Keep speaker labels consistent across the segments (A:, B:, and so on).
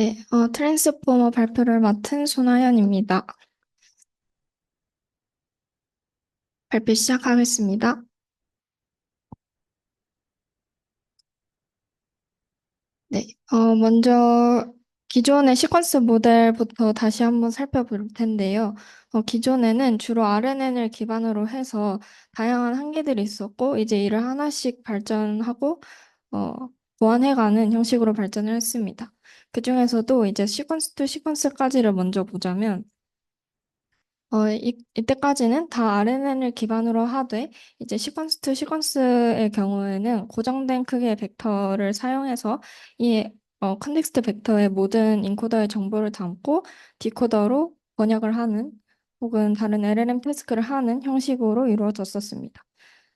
A: 네, 트랜스포머 발표를 맡은 손아연입니다. 발표 시작하겠습니다. 네, 먼저 기존의 시퀀스 모델부터 다시 한번 살펴볼 텐데요. 기존에는 주로 RNN을 기반으로 해서 다양한 한계들이 있었고, 이제 이를 하나씩 발전하고, 어, 보완해가는 형식으로 발전을 했습니다. 그중에서도 이제 시퀀스 투 시퀀스까지를 먼저 보자면, 이때까지는 다 RNN을 기반으로 하되, 이제 시퀀스 투 시퀀스의 경우에는 고정된 크기의 벡터를 사용해서 이 컨텍스트 벡터의 모든 인코더의 정보를 담고 디코더로 번역을 하는 혹은 다른 LLM 태스크를 하는 형식으로 이루어졌었습니다.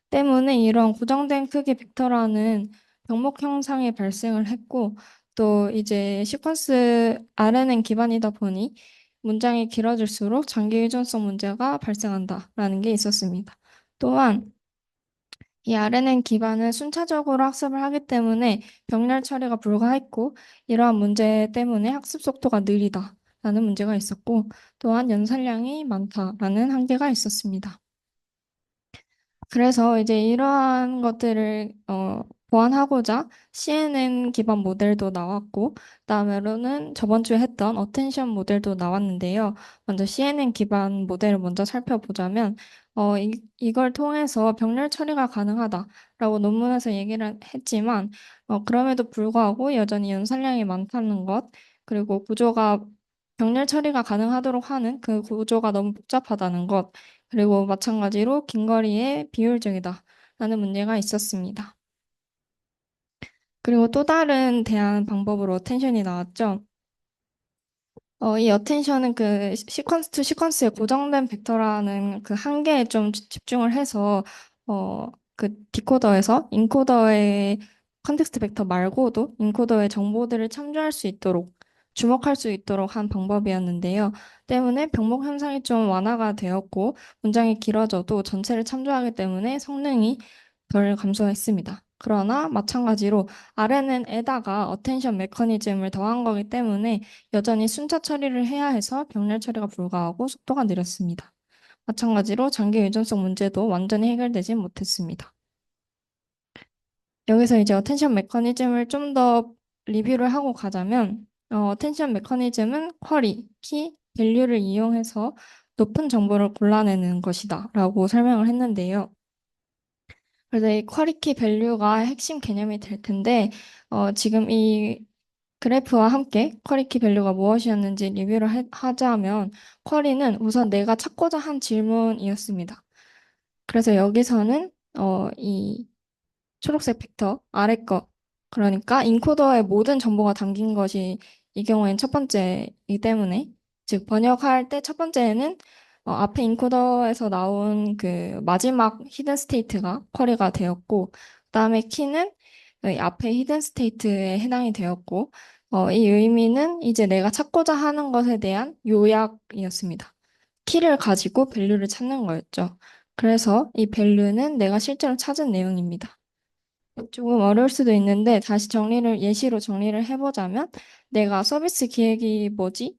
A: 때문에 이런 고정된 크기 벡터라는 병목 형상이 발생을 했고, 또 이제 시퀀스 RNN 기반이다 보니 문장이 길어질수록 장기 유전성 문제가 발생한다라는 게 있었습니다. 또한 이 RNN 기반은 순차적으로 학습을 하기 때문에 병렬 처리가 불가했고, 이러한 문제 때문에 학습 속도가 느리다라는 문제가 있었고, 또한 연산량이 많다라는 한계가 있었습니다. 그래서 이제 이러한 것들을 보완하고자 CNN 기반 모델도 나왔고, 그다음에로는 저번 주에 했던 어텐션 모델도 나왔는데요. 먼저 CNN 기반 모델을 먼저 살펴보자면, 이걸 통해서 병렬 처리가 가능하다라고 논문에서 얘기를 했지만, 그럼에도 불구하고 여전히 연산량이 많다는 것, 그리고 병렬 처리가 가능하도록 하는 그 구조가 너무 복잡하다는 것, 그리고 마찬가지로 긴 거리에 비효율적이다라는 문제가 있었습니다. 그리고 또 다른 대안 방법으로 어텐션이 나왔죠. 이 어텐션은 그 시퀀스 투 시퀀스의 고정된 벡터라는 그 한계에 좀 집중을 해서 그 디코더에서 인코더의 컨텍스트 벡터 말고도 인코더의 정보들을 참조할 수 있도록 주목할 수 있도록 한 방법이었는데요. 때문에 병목 현상이 좀 완화가 되었고 문장이 길어져도 전체를 참조하기 때문에 성능이 덜 감소했습니다. 그러나 마찬가지로 RNN에다가 어텐션 메커니즘을 더한 거기 때문에 여전히 순차 처리를 해야 해서 병렬 처리가 불가하고 속도가 느렸습니다. 마찬가지로 장기 유전성 문제도 완전히 해결되지 못했습니다. 여기서 이제 어텐션 메커니즘을 좀 더 리뷰를 하고 가자면, 어텐션 메커니즘은 쿼리, 키, 밸류를 이용해서 높은 정보를 골라내는 것이다 라고 설명을 했는데요. 그래서 이 쿼리, 키, 밸류가 핵심 개념이 될 텐데, 지금 이 그래프와 함께 쿼리 키 밸류가 무엇이었는지 리뷰를 하자면 쿼리는 우선 내가 찾고자 한 질문이었습니다. 그래서 여기서는 이 초록색 벡터 아래 거 그러니까 인코더의 모든 정보가 담긴 것이 이 경우엔 첫 번째이기 때문에 즉 번역할 때 첫 번째는 앞에 인코더에서 나온 그 마지막 히든 스테이트가 쿼리가 되었고 그다음에 키는 이 앞에 히든 스테이트에 해당이 되었고 이 의미는 이제 내가 찾고자 하는 것에 대한 요약이었습니다. 키를 가지고 밸류를 찾는 거였죠. 그래서 이 밸류는 내가 실제로 찾은 내용입니다. 조금 어려울 수도 있는데 다시 예시로 정리를 해보자면 내가 서비스 기획이 뭐지?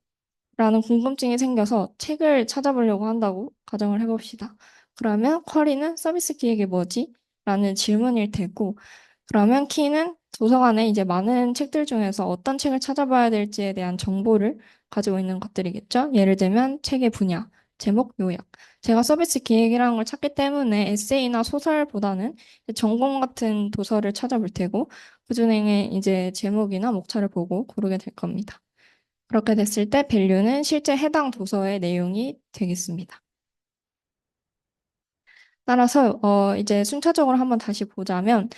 A: 라는 궁금증이 생겨서 책을 찾아보려고 한다고 가정을 해봅시다. 그러면 쿼리는 서비스 기획이 뭐지? 라는 질문일 테고 그러면 키는 도서관에 이제 많은 책들 중에서 어떤 책을 찾아봐야 될지에 대한 정보를 가지고 있는 것들이겠죠. 예를 들면 책의 분야, 제목, 요약. 제가 서비스 기획이라는 걸 찾기 때문에 에세이나 소설보다는 전공 같은 도서를 찾아볼 테고 그중에 이제 제목이나 목차를 보고 고르게 될 겁니다. 그렇게 됐을 때 밸류는 실제 해당 도서의 내용이 되겠습니다. 따라서 이제 순차적으로 한번 다시 보자면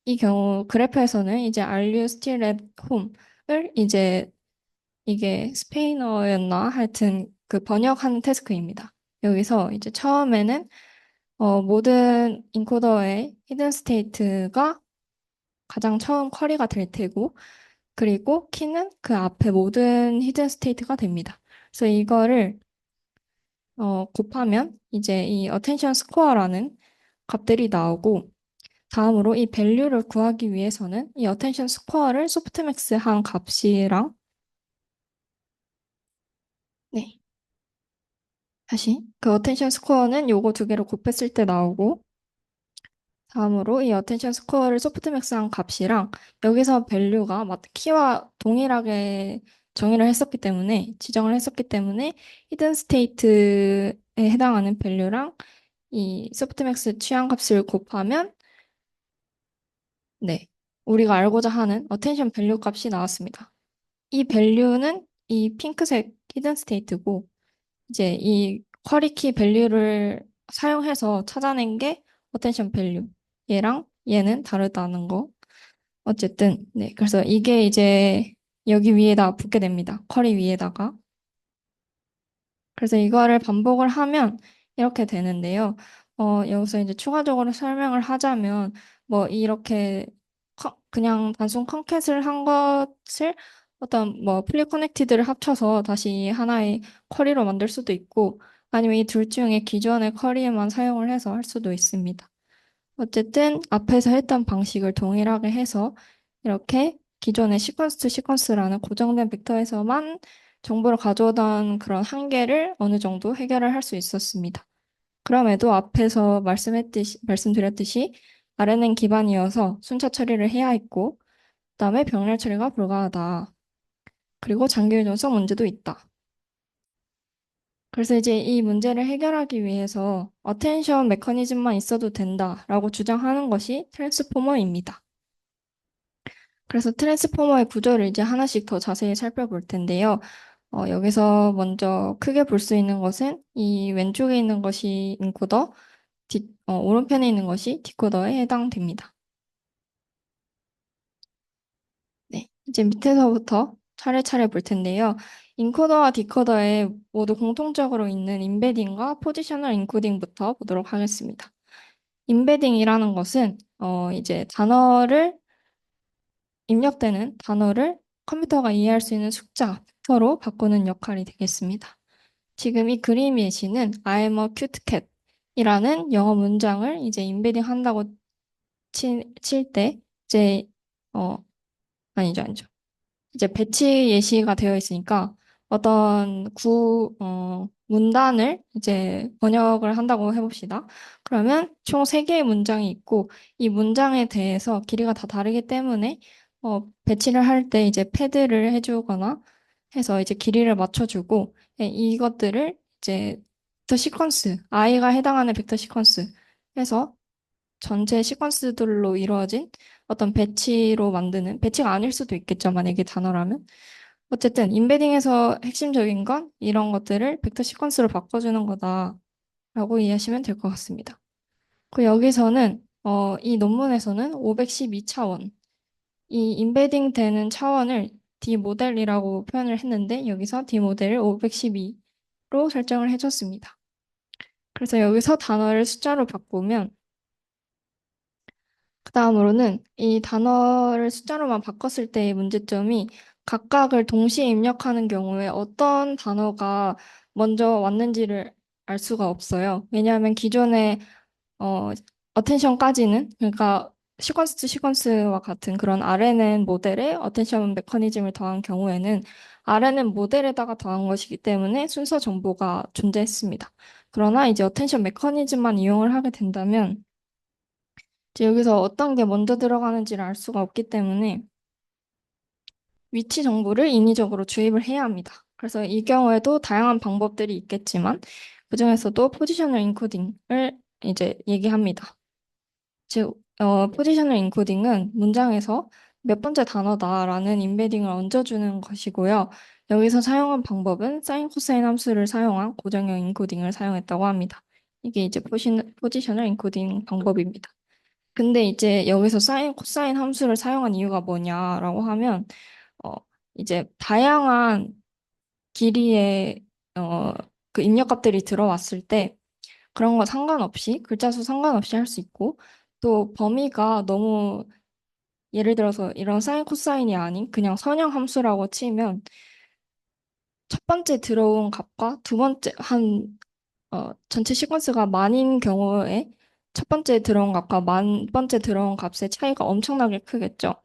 A: 이 경우 그래프에서는 이제 Are you still at home을 이제 이게 스페인어였나 하여튼 그 번역하는 태스크입니다. 여기서 이제 처음에는 모든 인코더의 히든 스테이트가 가장 처음 쿼리가 될 테고 그리고 키는 그 앞에 모든 히든 스테이트가 됩니다. 그래서 이거를 곱하면 이제 이 attention score라는 값들이 나오고 다음으로 이 밸류를 구하기 위해서는 이 attention score를 소프트맥스 한 값이랑 네. 다시. 그 어텐션 스코어는 요거 두 개를 곱했을 때 나오고, 다음으로 이 어텐션 스코어를 소프트맥스한 값이랑 여기서 밸류가 키와 동일하게 정의를 했었기 때문에, 지정을 했었기 때문에 히든 스테이트에 해당하는 밸류랑 이 소프트맥스 취한 값을 곱하면 네, 우리가 알고자 하는 어텐션 밸류 값이 나왔습니다. 이 밸류는 이 핑크색 히든 스테이트고 이제 이 쿼리 키 밸류를 사용해서 찾아낸 게 어텐션 밸류. 얘랑 얘는 다르다는 거. 어쨌든 네, 그래서 이게 이제 여기 위에다 붙게 됩니다. 쿼리 위에다가. 그래서 이거를 반복을 하면 이렇게 되는데요. 여기서 이제 추가적으로 설명을 하자면, 뭐, 이렇게, 그냥 단순 컨캣을 한 것을 어떤 뭐, 플리 커넥티드를 합쳐서 다시 하나의 쿼리로 만들 수도 있고, 아니면 이 둘 중에 기존의 쿼리에만 사용을 해서 할 수도 있습니다. 어쨌든 앞에서 했던 방식을 동일하게 해서 이렇게 기존의 시퀀스 투 시퀀스라는 고정된 벡터에서만 정보를 가져오던 그런 한계를 어느 정도 해결을 할 수 있었습니다. 그럼에도 앞에서 말씀드렸듯이 RNN 기반이어서 순차 처리를 해야 했고, 그다음에 병렬 처리가 불가하다. 그리고 장기 유전성 문제도 있다. 그래서 이제 이 문제를 해결하기 위해서 어텐션 메커니즘만 있어도 된다라고 주장하는 것이 트랜스포머입니다. 그래서 트랜스포머의 구조를 이제 하나씩 더 자세히 살펴볼 텐데요. 여기서 먼저 크게 볼 수 있는 것은 이 왼쪽에 있는 것이 인코더, 오른편에 있는 것이 디코더에 해당됩니다. 네, 이제 밑에서부터 차례차례 볼 텐데요. 인코더와 디코더에 모두 공통적으로 있는 임베딩과 포지셔널 인코딩부터 보도록 하겠습니다. 임베딩이라는 것은 이제 입력되는 단어를 컴퓨터가 이해할 수 있는 숫자, 벡터로 바꾸는 역할이 되겠습니다. 지금 이 그림 예시는 I'm a cute cat 이라는 영어 문장을 이제 임베딩 한다고 칠 때 이제 어 아니죠. 이제 배치 예시가 되어 있으니까 어떤 문단을 이제 번역을 한다고 해봅시다. 그러면 총 3개의 문장이 있고 이 문장에 대해서 길이가 다 다르기 때문에 배치를 할 때 이제 패드를 해주거나 해서 이제 길이를 맞춰주고 이것들을 이제 벡터 시퀀스, i가 해당하는 벡터 시퀀스 해서 전체 시퀀스들로 이루어진 어떤 배치로 만드는, 배치가 아닐 수도 있겠죠, 만약에 단어라면. 어쨌든, 임베딩에서 핵심적인 건 이런 것들을 벡터 시퀀스로 바꿔주는 거다라고 이해하시면 될 것 같습니다. 그 여기서는, 이 논문에서는 512차원, 이 임베딩 되는 차원을 D 모델이라고 표현을 했는데, 여기서 D 모델을 512로 설정을 해줬습니다. 그래서 여기서 단어를 숫자로 바꾸면, 그 다음으로는 이 단어를 숫자로만 바꿨을 때의 문제점이 각각을 동시에 입력하는 경우에 어떤 단어가 먼저 왔는지를 알 수가 없어요. 왜냐하면 기존의 어, 어텐션까지는 그러니까 시퀀스 투 시퀀스와 같은 그런 RNN 모델에 어텐션 메커니즘을 더한 경우에는 RNN 모델에다가 더한 것이기 때문에 순서 정보가 존재했습니다. 그러나 이제 어텐션 메커니즘만 이용을 하게 된다면 이제 여기서 어떤 게 먼저 들어가는지를 알 수가 없기 때문에 위치 정보를 인위적으로 주입을 해야 합니다. 그래서 이 경우에도 다양한 방법들이 있겠지만 그중에서도 포지셔널 인코딩을 이제 얘기합니다. 즉, 포지셔널 인코딩은 문장에서 몇 번째 단어다라는 임베딩을 얹어주는 것이고요. 여기서 사용한 방법은 사인 코사인 함수를 사용한 고정형 인코딩을 사용했다고 합니다. 이게 이제 포지셔널 인코딩 방법입니다. 근데 이제 여기서 사인, 코사인 함수를 사용한 이유가 뭐냐라고 하면, 어, 이제 다양한 길이의, 어, 그 입력값들이 들어왔을 때 그런 거 상관없이, 글자 수 상관없이 할 수 있고, 또 범위가 너무 예를 들어서 이런 사인, 코사인이 아닌 그냥 선형 함수라고 치면 첫 번째 들어온 값과 두 번째, 전체 시퀀스가 만인 경우에 첫 번째 들어온 값과 만 번째 들어온 값의 차이가 엄청나게 크겠죠.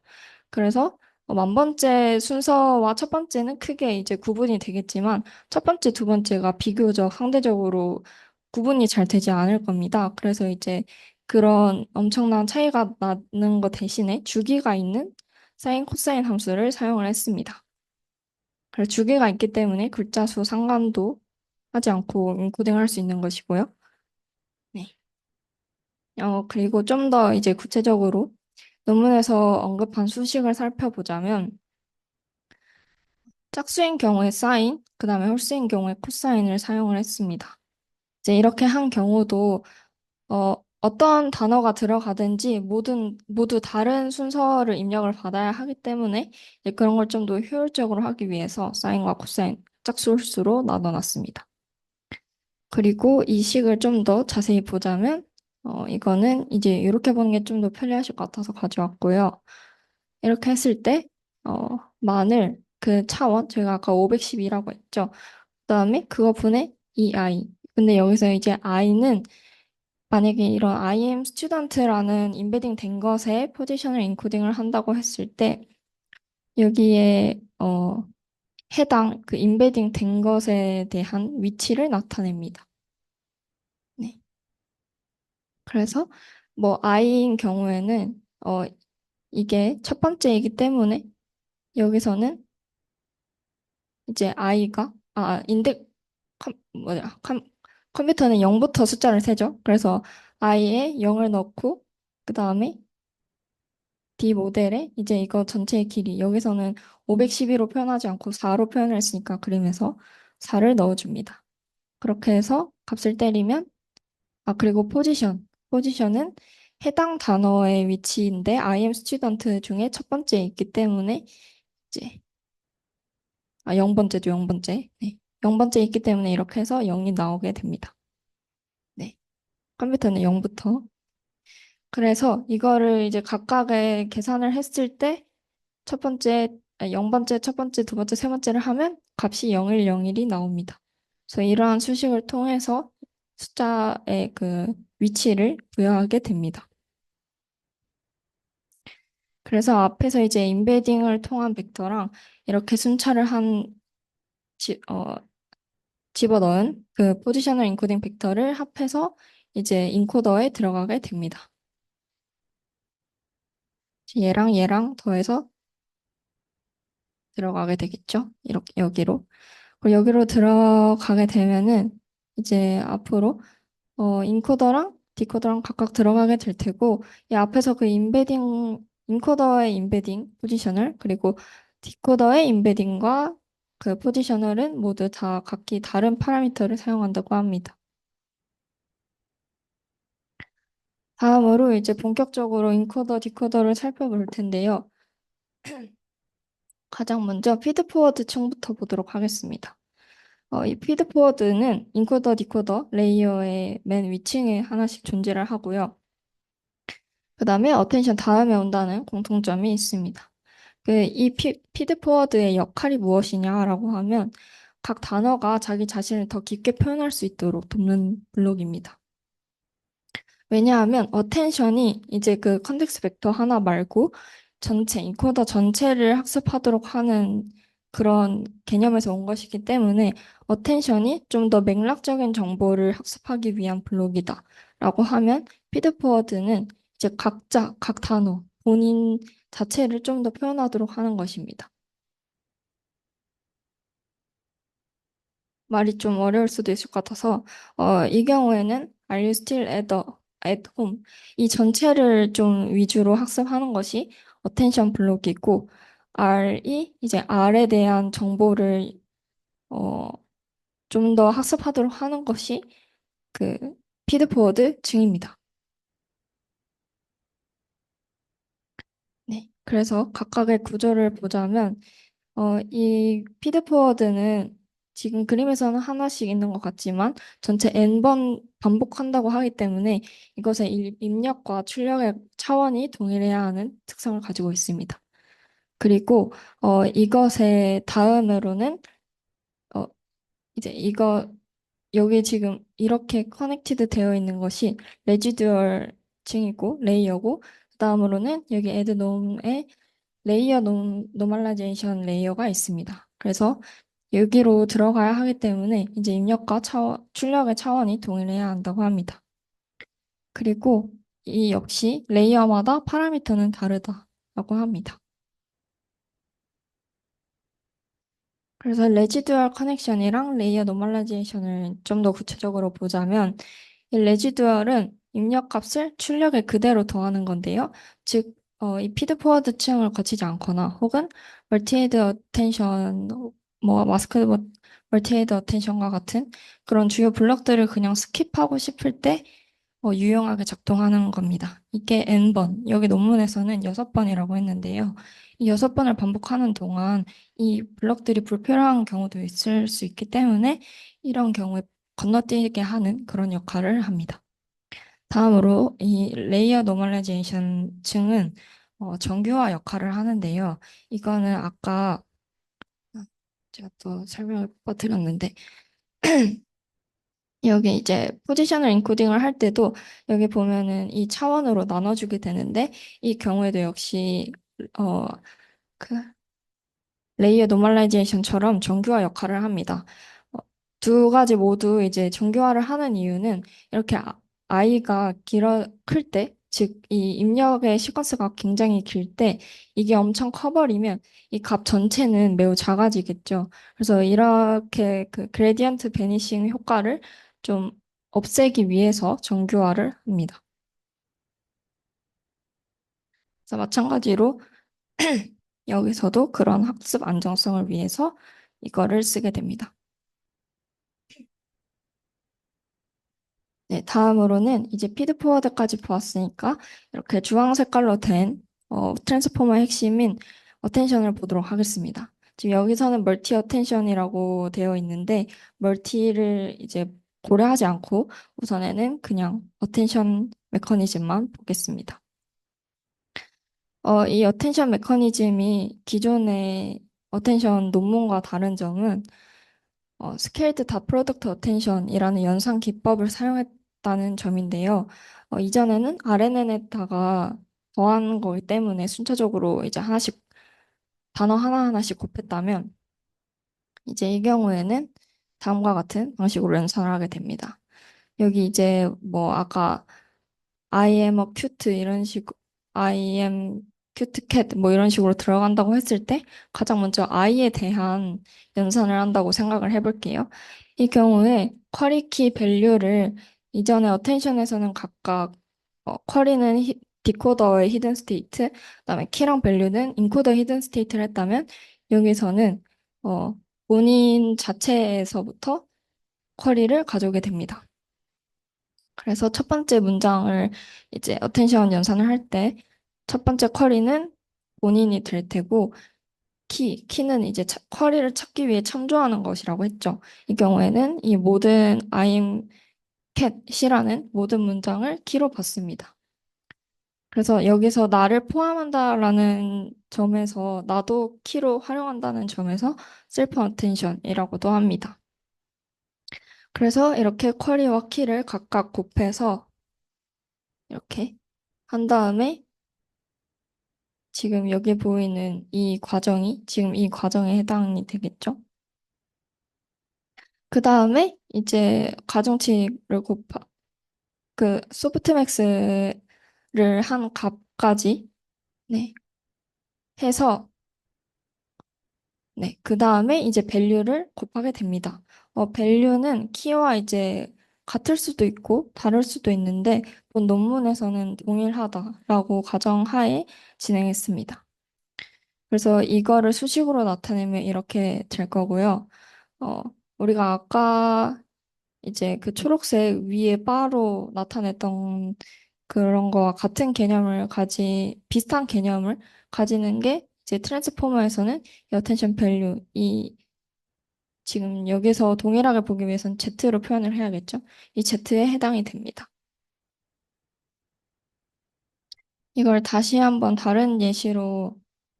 A: 그래서 만 번째 순서와 첫 번째는 크게 이제 구분이 되겠지만 첫 번째, 두 번째가 비교적 상대적으로 구분이 잘 되지 않을 겁니다. 그래서 이제 그런 엄청난 차이가 나는 것 대신에 주기가 있는 사인, 코사인 함수를 사용을 했습니다. 그래서 주기가 있기 때문에 글자 수 상관도 하지 않고 인코딩할 수 있는 것이고요. 네. 그리고 좀 더 이제 구체적으로 논문에서 언급한 수식을 살펴보자면 짝수인 경우에 사인, 그 다음에 홀수인 경우에 코사인을 사용을 했습니다. 이제 이렇게 한 경우도 어떤 단어가 들어가든지 모두 다른 순서를 입력을 받아야 하기 때문에 이제 그런 걸 좀 더 효율적으로 하기 위해서 사인과 코사인, 짝수 홀수로 나눠놨습니다. 그리고 이 식을 좀 더 자세히 보자면 이거는 이제 이렇게 보는 게 좀 더 편리하실 것 같아서 가져왔고요. 이렇게 했을 때 만을 그 차원 저희가 아까 512라고 했죠. 그다음에 그거 분의 2i. 근데 여기서 이제 i는 만약에 이런 I am student라는 인베딩 된 것에 포지션을 인코딩을 한다고 했을 때 여기에 해당 그 인베딩 된 것에 대한 위치를 나타냅니다. 네. 그래서 뭐 i인 경우에는 이게 첫 번째이기 때문에 여기서는 이제 i가 컴퓨터는 0부터 숫자를 세죠. 그래서 i에 0을 넣고 그 다음에 D 모델에 이제 이거 전체의 길이 여기서는 512로 표현하지 않고 4로 표현을 했으니까 그림에서 4를 넣어줍니다. 그렇게 해서 값을 때리면 그리고 포지션은 해당 단어의 위치인데 I am student 중에 첫 번째에 있기 때문에 이제 0번째죠, 0번째. 네. 0번째 있기 때문에 이렇게 해서 0이 나오게 됩니다. 네. 컴퓨터는 0부터. 그래서 이거를 이제 각각의 계산을 했을 때 첫 번째, 0번째, 첫 번째, 두 번째, 세 번째를 하면 값이 0101이 나옵니다. 그래서 이러한 수식을 통해서 숫자의 그 위치를 부여하게 됩니다. 그래서 앞에서 이제 인베딩을 통한 벡터랑 이렇게 순차를 지, 어, 집어넣은 그 포지셔널 인코딩 벡터를 합해서 이제 인코더에 들어가게 됩니다. 얘랑 얘랑 더해서 들어가게 되겠죠? 이렇게 여기로. 그리고 여기로 들어가게 되면은 이제 앞으로 인코더랑 디코더랑 각각 들어가게 될 테고 이 앞에서 그 인코더의 인베딩 포지셔널 그리고 디코더의 인베딩과 그 포지셔널은 모두 다 각기 다른 파라미터를 사용한다고 합니다. 다음으로 이제 본격적으로 인코더, 디코더를 살펴볼 텐데요. 가장 먼저 피드포워드 층부터 보도록 하겠습니다. 이 피드포워드는 인코더, 디코더 레이어의 맨 위층에 하나씩 존재를 하고요. 그 다음에 어텐션 다음에 온다는 공통점이 있습니다. 이 피드포워드의 역할이 무엇이냐라고 하면 각 단어가 자기 자신을 더 깊게 표현할 수 있도록 돕는 블록입니다. 왜냐하면 어텐션이 이제 그 컨텍스트 벡터 하나 말고 전체, 인코더 전체를 학습하도록 하는 그런 개념에서 온 것이기 때문에 어텐션이 좀 더 맥락적인 정보를 학습하기 위한 블록이다. 라고 하면 피드포워드는 이제 각자, 각 단어, 본인 자체를 좀 더 표현하도록 하는 것입니다. 말이 좀 어려울 수도 있을 것 같아서 이 경우에는 Are you still at home? 이 전체를 좀 위주로 학습하는 것이 어텐션 블록이고 R이 이제 R에 대한 정보를 어, 좀 더 학습하도록 하는 것이 그 피드포워드 층입니다. 네. 그래서 각각의 구조를 보자면 이 피드포워드는 지금 그림에서는 하나씩 있는 것 같지만 전체 n번 반복한다고 하기 때문에 이것의 입력과 출력의 차원이 동일해야 하는 특성을 가지고 있습니다. 그리고 이것의 다음으로는 어, 이제 여기 지금 이렇게 커넥티드 되어 있는 것이 레지듀얼 층이고 레이어고 그다음으로는 여기 add 놈의 노멀라이제이션 레이어가 있습니다. 그래서 여기로 들어가야 하기 때문에 이제 입력과 출력의 차원이 동일해야 한다고 합니다. 그리고 이 역시 레이어마다 파라미터는 다르다라고 합니다. 그래서 레지듀얼 커넥션이랑 레이어 노멀라이제이션을 좀 더 구체적으로 보자면 이 레지듀얼은 입력 값을 출력에 그대로 더하는 건데요. 즉, 이 피드포워드 층을 거치지 않거나 혹은 멀티헤드 어텐션, 마스크 멀티헤드 어텐션과 같은 그런 주요 블럭들을 그냥 스킵하고 싶을 때 유용하게 작동하는 겁니다. 이게 N번, 여기 논문에서는 6번이라고 했는데요. 이 6번을 반복하는 동안 이 블럭들이 불필요한 경우도 있을 수 있기 때문에 이런 경우에 건너뛰게 하는 그런 역할을 합니다. 다음으로 이 레이어 노멀라이제이션 층은 정교화 역할을 하는데요. 이거는 아까 제가 또 설명을 퍼뜨렸는데 여기 이제 포지셔널 인코딩을 할 때도 여기 보면은 이 차원으로 나눠주게 되는데 이 경우에도 역시 어, 그 레이어 노멀라이제이션처럼 정교화 역할을 합니다. 어, 두 가지 모두 이제 정교화를 하는 이유는 이렇게 아이가 클 때, 즉 이 입력의 시퀀스가 굉장히 길 때 이게 엄청 커버리면 이 값 전체는 매우 작아지겠죠. 그래서 이렇게 그 그레디언트 베니싱 효과를 좀 없애기 위해서 정교화를 합니다. 그래서 마찬가지로 여기서도 그런 학습 안정성을 위해서 이거를 쓰게 됩니다. 네, 다음으로는 이제 피드포워드까지 보았으니까 이렇게 주황 색깔로 된 트랜스포머의 핵심인 어텐션을 보도록 하겠습니다. 지금 여기서는 멀티 어텐션이라고 되어 있는데 멀티를 이제 고려하지 않고 우선에는 그냥 어텐션 메커니즘만 보겠습니다. 이 어텐션 메커니즘이 기존의 어텐션 논문과 다른 점은 스케일드 다 프로덕트 어텐션이라는 연산 기법을 사용했다는 점인데요. 이전에는 RNN에다가 더한 거기 때문에 순차적으로 이제 단어 하나하나씩 곱했다면, 이제 이 경우에는 다음과 같은 방식으로 연산을 하게 됩니다. 여기 이제 아까 I am a cute 이런 I am cute cat 이런 식으로 들어간다고 했을 때 가장 먼저 I에 대한 연산을 한다고 생각을 해볼게요. 이 경우에 쿼리 키 밸류를 이전에 어텐션에서는 각각 쿼리는 디코더의 히든 스테이트, 그다음에 키랑 밸류는 인코더 히든 스테이트를 했다면 여기서는 어, 본인 자체에서부터 쿼리를 가져오게 됩니다. 그래서 첫 번째 문장을 이제 어텐션 연산을 할 때 첫 번째 쿼리는 본인이 될 테고 키는 이제 쿼리를 찾기 위해 참조하는 것이라고 했죠. 이 경우에는 이 모든 I'm cat이라는 모든 문장을 키로 받습니다. 그래서 여기서 나를 포함한다라는 점에서 나도 키로 활용한다는 점에서 셀프 어텐션이라고도 합니다. 그래서 이렇게 쿼리와 키를 각각 곱해서 이렇게 한 다음에 지금 여기 보이는 이 과정이 지금 이 과정에 해당이 되겠죠? 그 다음에 이제 가중치를 그 소프트맥스를 한 값까지 네, 해서 네, 그 다음에 이제 밸류를 곱하게 됩니다. 밸류는 키와 이제 같을 수도 있고 다를 수도 있는데 본 논문에서는 동일하다라고 가정하에 진행했습니다. 그래서 이거를 수식으로 나타내면 이렇게 될 거고요. 어, 우리가 아까 이제 그 초록색 위에 바로 나타냈던 그런 거와 같은 비슷한 개념을 가지는 게 이제 트랜스포머에서는 이 어텐션 밸류, 지금 여기서 동일하게 보기 위해서는 Z로 표현을 해야겠죠? 이 Z에 해당이 됩니다. 이걸 다시 한번 다른 예시로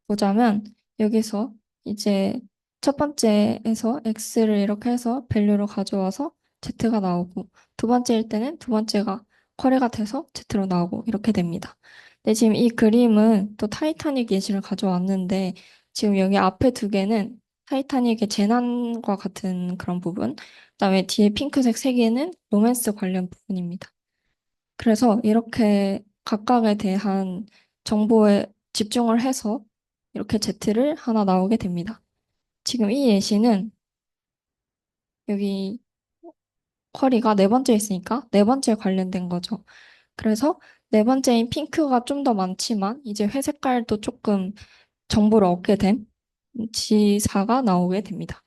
A: 보자면 여기서 이제 첫 번째에서 x를 이렇게 해서 밸류로 가져와서 z가 나오고 두 번째일 때는 두 번째가 쿼리가 돼서 z로 나오고 이렇게 됩니다. 네, 지금 이 그림은 또 타이타닉 예시를 가져왔는데, 지금 여기 앞에 두 개는 타이타닉의 재난과 같은 그런 부분, 그다음에 뒤에 핑크색 세 개는 로맨스 관련 부분입니다. 그래서 이렇게 각각에 대한 정보에 집중을 해서 이렇게 Z를 하나 나오게 됩니다. 지금 이 예시는 여기 쿼리가 네 번째 있으니까 네 번째 관련된 거죠. 그래서 네 번째인 핑크가 좀 더 많지만 이제 회색깔도 조금 정보를 얻게 된 지사가 나오게 됩니다.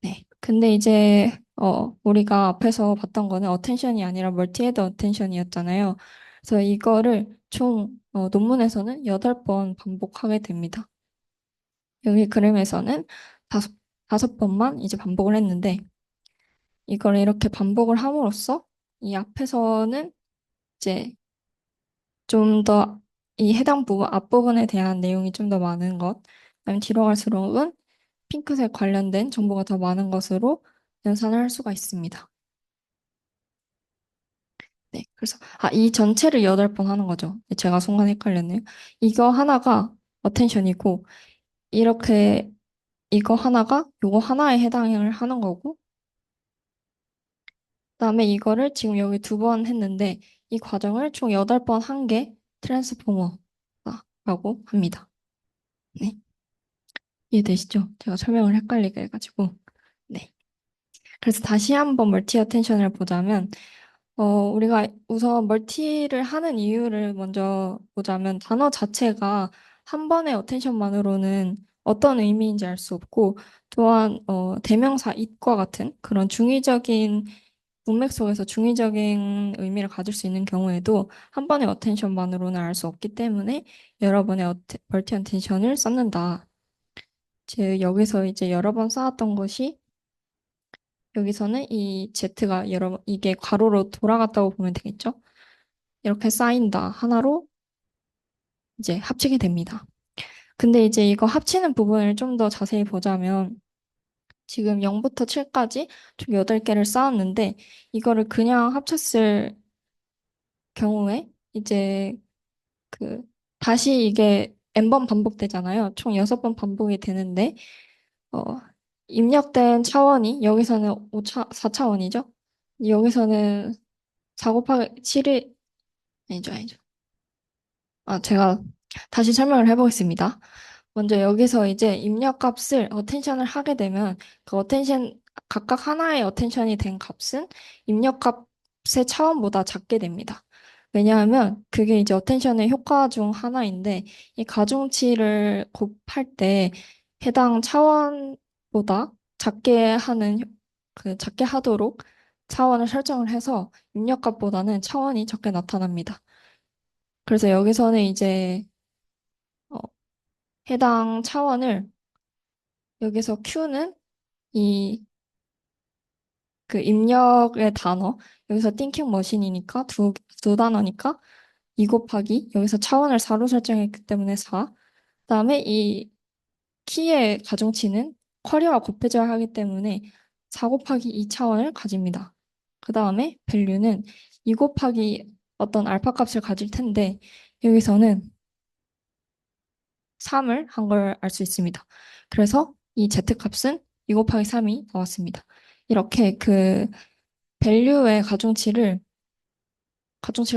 A: 네. 근데 이제 우리가 앞에서 봤던 거는 어텐션이 아니라 멀티헤드 어텐션이었잖아요. 그래서 이거를 총 논문에서는 8번 반복하게 됩니다. 여기 그림에서는 다섯, 5번만 이제 반복을 했는데 이걸 이렇게 반복을 함으로써 이 앞에서는 이제 좀 더 이 해당 부분, 앞부분에 대한 내용이 좀 더 많은 것, 그다음에 뒤로 갈수록은 핑크색 관련된 정보가 더 많은 것으로 연산을 할 수가 있습니다. 네, 그래서 이 전체를 8번 하는 거죠. 제가 순간 헷갈렸네요. 이거 하나가 어텐션이고 이렇게 이거 하나가 요거 하나에 해당을 하는 거고 그다음에 이거를 지금 여기 2번 했는데 이 과정을 총 8번 한 게 트랜스포머라고 합니다. 네, 이해되시죠? 제가 설명을 헷갈리게 해가지고. 네. 그래서 다시 한번 멀티 어텐션을 보자면 우리가 우선 멀티를 하는 이유를 먼저 보자면 단어 자체가 한 번의 어텐션만으로는 어떤 의미인지 알 수 없고 또한 대명사 it과 같은 그런 중의적인 문맥 속에서 중의적인 의미를 가질 수 있는 경우에도 한 번의 어텐션만으로는 알 수 없기 때문에 여러 번의 멀티 어텐션을 쌓는다. 즉 여기서 이제 여러 번 쌓았던 것이 여기서는 이 Z가 이게 괄호로 돌아갔다고 보면 되겠죠? 이렇게 쌓인다. 하나로 이제 합치게 됩니다. 근데 이제 이거 합치는 부분을 좀 더 자세히 보자면 지금 0부터 7까지 총 8개를 쌓았는데 이거를 그냥 합쳤을 경우에 이제 그 다시 이게 n번 반복되잖아요. 총 6번 반복이 되는데 어 입력된 차원이 여기서는 4차원이죠. 여기서는 4 곱하기 7이 아니죠. 제가 다시 설명을 해보겠습니다. 먼저 여기서 이제 입력값을 어텐션을 하게 되면 그 어텐션 각각 하나의 어텐션이 된 값은 입력값의 차원보다 작게 됩니다. 왜냐하면 그게 이제 어텐션의 효과 중 하나인데 이 가중치를 곱할 때 해당 차원보다 작게 하는 작게 하도록 차원을 설정을 해서 입력값보다는 차원이 적게 나타납니다. 그래서 여기서는 이제 어, 해당 차원을 여기서 Q는 이 그 입력의 단어 여기서 thinking 머신이니까 두 단어니까 2 곱하기 여기서 차원을 4로 설정했기 때문에 4 그다음에 이 키의 가중치는 쿼리와 곱해져야 하기 때문에 4 곱하기 2 차원을 가집니다. 그 다음에 value는 2 곱하기 어떤 알파 값을 가질 텐데 여기서는 3을 한 걸 알 수 있습니다. 그래서 이 z-값은 2 곱하기 3이 나왔습니다. 이렇게 그 밸류의 가중치를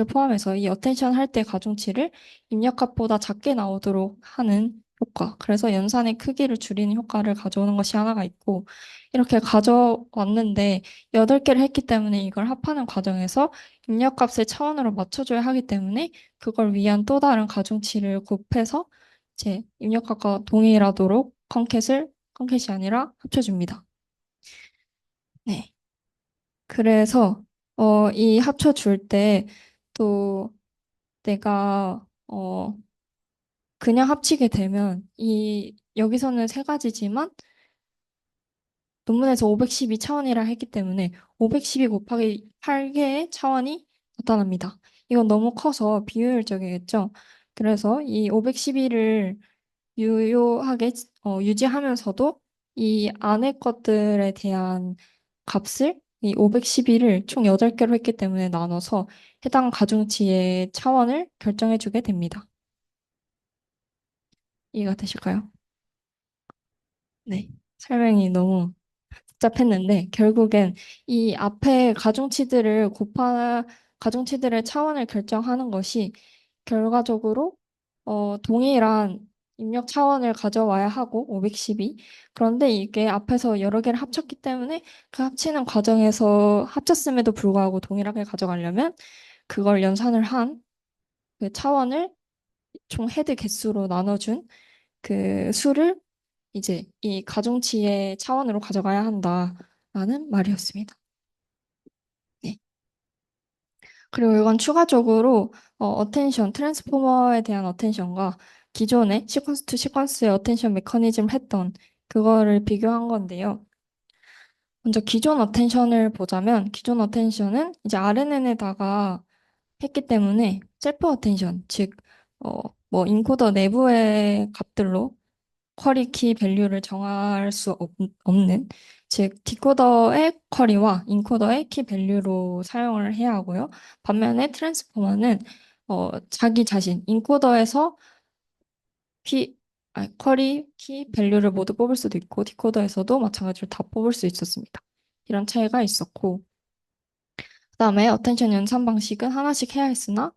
A: 포함해서 이 어텐션 할 때 가중치를 입력값보다 작게 나오도록 하는 효과. 그래서 연산의 크기를 줄이는 효과를 가져오는 것이 하나가 있고, 이렇게 가져왔는데 8개를 했기 때문에 이걸 합하는 과정에서 입력값을 차원으로 맞춰줘야 하기 때문에 그걸 위한 또 다른 가중치를 곱해서 제 입력값과 동일하도록 컨캣이 아니라 합쳐줍니다. 네. 그래서 이 합쳐줄 때 또 내가 그냥 합치게 되면 이 여기서는 세 가지지만 논문에서 512 차원이라 했기 때문에 512 곱하기 8개의 차원이 나타납니다. 이건 너무 커서 비효율적이겠죠. 그래서 이 512를 유효하게 유지하면서도 이 안에 것들에 대한 값을 이 512를 총 8개로 했기 때문에 나눠서 해당 가중치의 차원을 결정해주게 됩니다. 이해가 되실까요? 네. 설명이 너무 복잡했는데 결국엔 이 앞에 가중치들의 차원을 결정하는 것이 결과적으로 동일한 입력 차원을 가져와야 하고 512. 그런데 이게 앞에서 여러 개를 합쳤기 때문에 그 합치는 과정에서 합쳤음에도 불구하고 동일하게 가져가려면 그걸 연산을 한 그 차원을 총 헤드 개수로 나눠준 그 수를 이제 이 가중치의 차원으로 가져가야 한다라는 말이었습니다. 네. 그리고 이건 추가적으로 어텐션, 트랜스포머에 대한 어텐션과 기존의 시퀀스 투 시퀀스의 어텐션 메커니즘을 했던 그거를 비교한 건데요. 먼저 기존 어텐션을 보자면 기존 어텐션은 이제 RNN에다가 했기 때문에 셀프 어텐션, 즉, 뭐 인코더 내부의 값들로 쿼리 키 밸류를 정할 수 없는, 즉 디코더의 쿼리와 인코더의 키 밸류로 사용을 해야 하고요. 반면에 트랜스포머는 자기 자신 인코더에서 쿼리 키 밸류를 모두 뽑을 수도 있고 디코더에서도 마찬가지로 다 뽑을 수 있었습니다. 이런 차이가 있었고 그다음에 어텐션 연산 방식은 하나씩 해야 했으나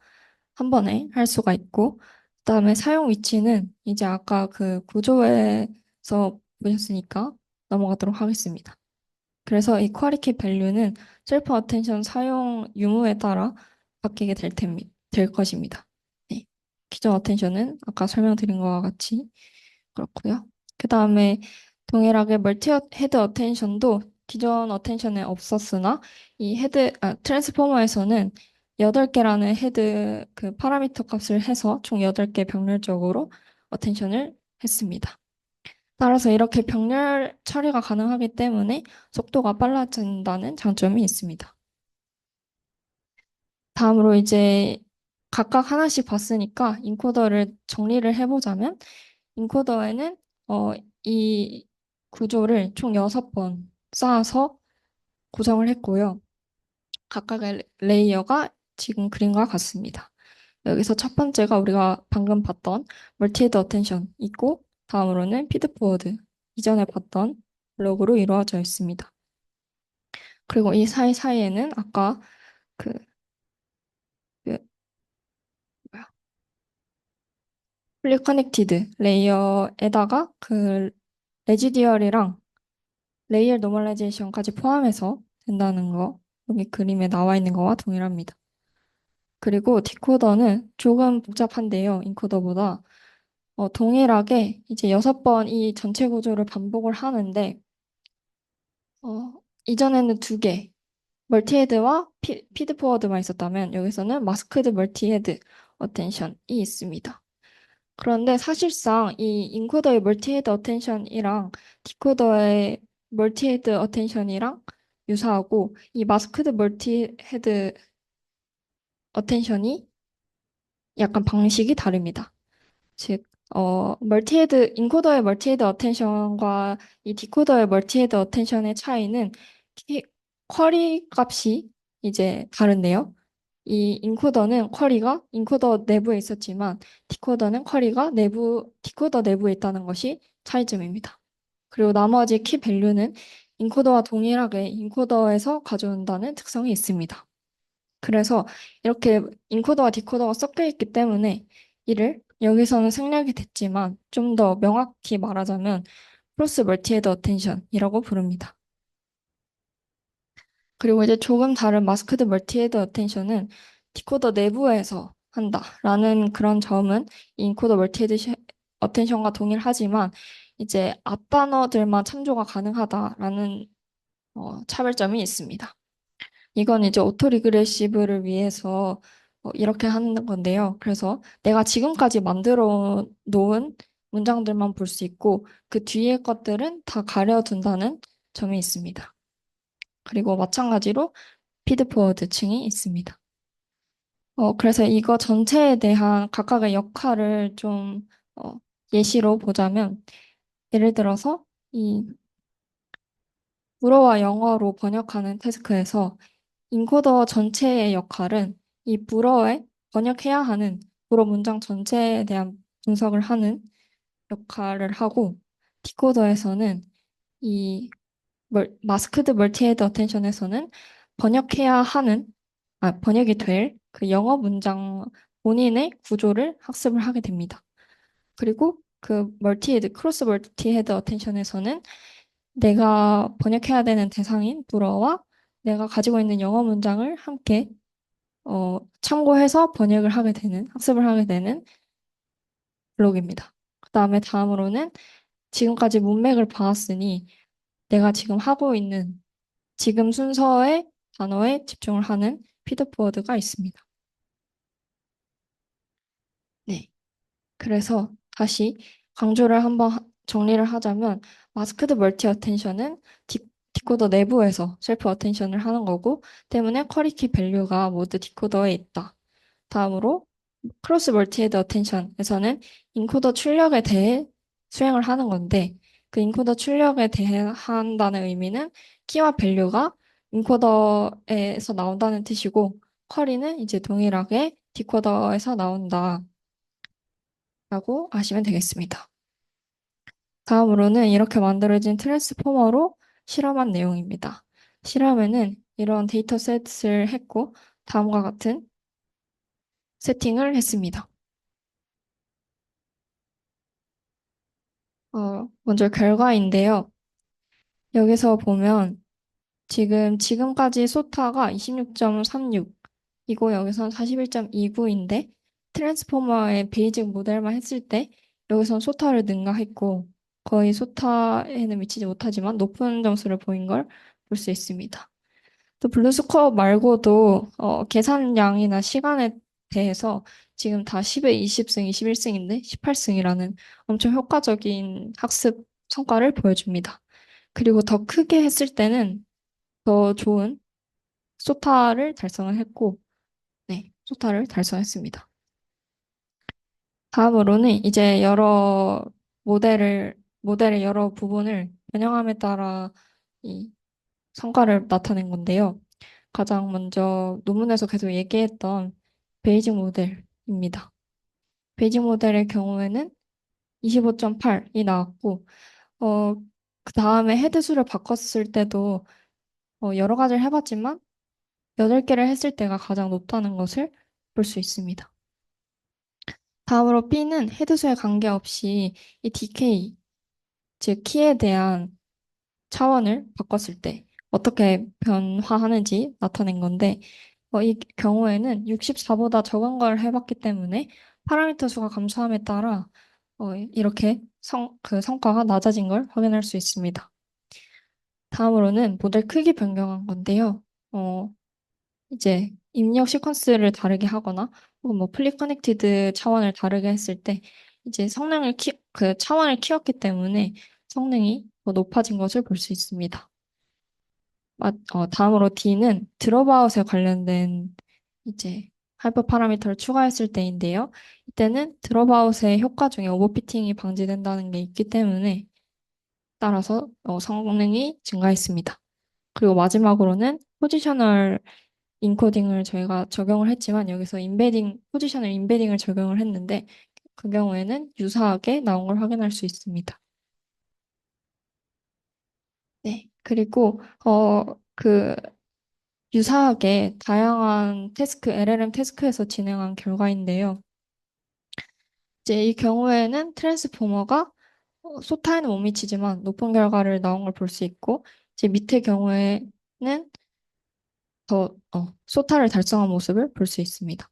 A: 한 번에 할 수가 있고, 그다음에 사용 위치는 이제 아까 그 구조에서 보셨으니까 넘어가도록 하겠습니다. 그래서 이 쿼리키 밸류는 셀프 어텐션 사용 유무에 따라 바뀌게 될 것입니다. 네. 기존 어텐션은 아까 설명드린 것과 같이 그렇고요. 그 다음에 동일하게 멀티 헤드 어텐션도 기존 어텐션에 없었으나 트랜스포머에서는 8개라는 헤드 그 파라미터 값을 해서 총 8개 병렬적으로 어텐션을 했습니다. 따라서 이렇게 병렬 처리가 가능하기 때문에 속도가 빨라진다는 장점이 있습니다. 다음으로 이제 각각 하나씩 봤으니까 인코더를 정리를 해보자면 인코더에는 어, 이 구조를 총 6번 쌓아서 구성을 했고요. 각각의 레이어가 지금 그림과 같습니다. 여기서 첫 번째가 우리가 방금 봤던 멀티헤드 어텐션 있고 다음으로는 피드포워드 이전에 봤던 블록으로 이루어져 있습니다. 그리고 이 사이사이에는 아까 그, 그 뭐야 풀리 커넥티드 레이어에다가 그 레지디얼이랑 레이어 노멀라이제이션까지 포함해서 된다는 거 여기 그림에 나와 있는 거와 동일합니다. 그리고 디코더는 조금 복잡한데요. 인코더보다 동일하게 이제 6번 이 전체 구조를 반복을 하는데 어, 이전에는 2개 멀티헤드와 피드포워드만 있었다면 여기서는 마스크드 멀티헤드 어텐션이 있습니다. 그런데 사실상 이 인코더의 멀티헤드 어텐션이랑 디코더의 멀티헤드 어텐션이랑 유사하고 이 마스크드 멀티헤드 어텐션이 약간 방식이 다릅니다. 즉, 인코더의 멀티헤드 어텐션과 이 디코더의 멀티헤드 어텐션의 차이는 쿼리 값이 이제 다른데요. 이 인코더는 쿼리가 인코더 내부에 있었지만 디코더는 쿼리가 디코더 내부에 있다는 것이 차이점입니다. 그리고 나머지 키 밸류는 인코더와 동일하게 인코더에서 가져온다는 특성이 있습니다. 그래서 이렇게 인코더와 디코더가 섞여 있기 때문에 이를 여기서는 생략이 됐지만 좀 더 명확히 말하자면 크로스 멀티헤드 어텐션이라고 부릅니다. 그리고 이제 조금 다른 마스크드 멀티헤드 어텐션은 디코더 내부에서 한다라는 그런 점은 이 인코더 멀티헤드 어텐션과 동일하지만 이제 앞 단어들만 참조가 가능하다라는 차별점이 있습니다. 이건 이제 오토 리그레시브를 위해서 이렇게 하는 건데요. 그래서 내가 지금까지 만들어 놓은 문장들만 볼 수 있고 그 뒤에 것들은 다 가려둔다는 점이 있습니다. 그리고 마찬가지로 피드포워드 층이 있습니다. 그래서 이거 전체에 대한 각각의 역할을 좀 어, 예시로 보자면 예를 들어서 이 불어와 영어로 번역하는 태스크에서 인코더 전체의 역할은 이 불어에 번역해야 하는 불어 문장 전체에 대한 분석을 하는 역할을 하고, 디코더에서는 이 마스크드 멀티헤드 어텐션에서는 번역해야 하는, 번역이 될 그 영어 문장 본인의 구조를 학습을 하게 됩니다. 그리고 그 크로스 멀티헤드 어텐션에서는 내가 번역해야 되는 대상인 불어와 내가 가지고 있는 영어 문장을 함께 참고해서 번역을 하게 되는, 학습을 하게 되는 블록입니다. 그다음에 다음으로는 지금까지 문맥을 봐왔으니 내가 지금 하고 있는 지금 순서의 단어에 집중을 하는 피드포워드가 있습니다. 네. 그래서 다시 강조를 한번 정리를 하자면 마스크드 멀티 어텐션은 디코더 내부에서 셀프 어텐션을 하는 거고 때문에 쿼리키 밸류가 모두 디코더에 있다. 다음으로 크로스 멀티헤드 어텐션에서는 인코더 출력에 대해 수행을 하는 건데 그 인코더 출력에 대해 한다는 의미는 키와 밸류가 인코더에서 나온다는 뜻이고 쿼리는 이제 동일하게 디코더에서 나온다라고 아시면 되겠습니다. 다음으로는 이렇게 만들어진 트랜스포머로 실험한 내용입니다. 실험에는 이런 데이터셋을 했고 다음과 같은 세팅을 했습니다. 먼저 결과인데요. 여기서 보면 지금까지 소타가 26.36이고 여기선 41.29인데 트랜스포머의 베이직 모델만 했을 때 여기선 소타를 능가했고 거의 소타에는 미치지 못하지만 높은 점수를 보인 걸 볼 수 있습니다. 또 블루스코어 말고도 계산량이나 시간에 대해서 지금 다 10에 20승, 21승인데 18승이라는 엄청 효과적인 학습 성과를 보여줍니다. 그리고 더 크게 했을 때는 더 좋은 소타를 달성을 했고, 네, 소타를 달성했습니다. 다음으로는 이제 모델의 여러 부분을 변형함에 따라 이 성과를 나타낸 건데요. 가장 먼저 논문에서 계속 얘기했던 베이직 모델입니다. 베이직 모델의 경우에는 25.8이 나왔고, 어, 그 다음에 헤드수를 바꿨을 때도 여러 가지를 해봤지만 8개를 했을 때가 가장 높다는 것을 볼 수 있습니다. 다음으로 B는 헤드수에 관계없이 이 DK, 즉 키에 대한 차원을 바꿨을 때 어떻게 변화하는지 나타낸 건데 이 경우에는 64보다 적은 걸 해봤기 때문에 파라미터 수가 감소함에 따라 이렇게 그 성과가 낮아진 걸 확인할 수 있습니다. 다음으로는 모델 크기 변경한 건데요. 어, 이제 입력 시퀀스를 다르게 하거나 혹은 뭐 플리 커넥티드 차원을 다르게 했을 때 이제 그 차원을 키웠기 때문에 성능이 더 높아진 것을 볼 수 있습니다. 다음으로 D는 드롭아웃에 관련된 이제 하이퍼 파라미터를 추가했을 때인데요. 이때는 드롭아웃의 효과 중에 오버피팅이 방지된다는 게 있기 때문에 따라서 성능이 증가했습니다. 그리고 마지막으로는 포지셔널 인코딩을 저희가 적용을 했지만 여기서 포지셔널 인베딩을 적용을 했는데 그 경우에는 유사하게 나온 걸 확인할 수 있습니다. 네. 그리고 유사하게 다양한 LLM 태스크에서 진행한 결과인데요. 이제 이 경우에는 트랜스포머가 소타에는 못 미치지만 높은 결과를 나온 걸 볼 수 있고, 이제 밑의 경우에는 소타를 달성한 모습을 볼 수 있습니다.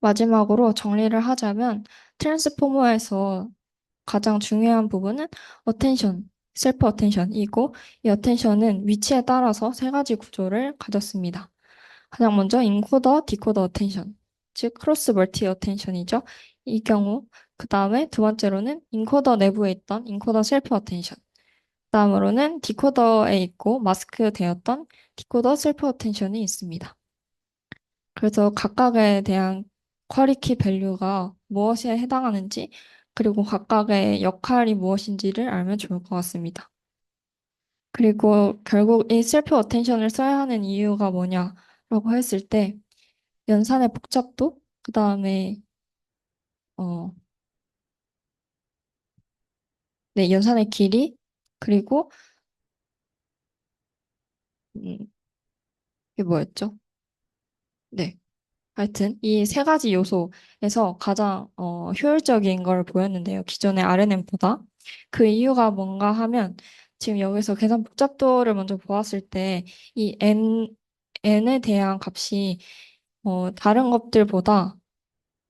A: 마지막으로 정리를 하자면 트랜스포머에서 가장 중요한 부분은 어텐션, 셀프 어텐션이고 이 어텐션은 위치에 따라서 세 가지 구조를 가졌습니다. 가장 먼저 인코더, 디코더 어텐션, 즉 크로스 멀티 어텐션이죠. 이 경우 그 다음에 두 번째로는 인코더 내부에 있던 인코더 셀프 어텐션. 다음으로는 디코더에 있고 마스크 되었던 디코더 셀프 어텐션이 있습니다. 그래서 각각에 대한 쿼리키 밸류가 무엇에 해당하는지 그리고 각각의 역할이 무엇인지를 알면 좋을 것 같습니다. 그리고 결국 이 셀프 어텐션을 써야 하는 이유가 뭐냐라고 했을 때 연산의 복잡도, 그다음에 어, 네, 연산의 길이, 그리고 음, 이게 뭐였죠? 네. 하여튼 이 세 가지 요소에서 가장 효율적인 걸 보였는데요. 기존의 RNN보다. 그 이유가 뭔가 하면 지금 여기서 계산 복잡도를 먼저 보았을 때 이 n에 대한 값이 다른 것들보다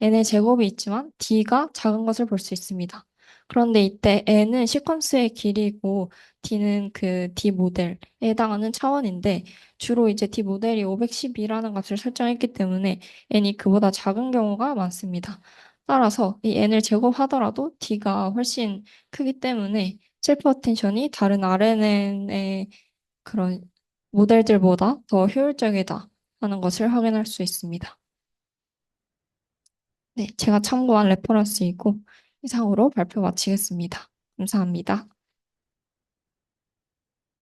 A: n의 제곱이 있지만 d가 작은 것을 볼 수 있습니다. 그런데 이때 n은 시퀀스의 길이고 d는 그 d 모델에 해당하는 차원인데 주로 이제 d 모델이 512라는 값을 설정했기 때문에 n이 그보다 작은 경우가 많습니다. 따라서 이 n을 제곱하더라도 d가 훨씬 크기 때문에 셀프 어텐션이 다른 RNN의 그런 모델들보다 더 효율적이다 하는 것을 확인할 수 있습니다. 네, 제가 참고한 레퍼런스이고 이상으로 발표 마치겠습니다. 감사합니다.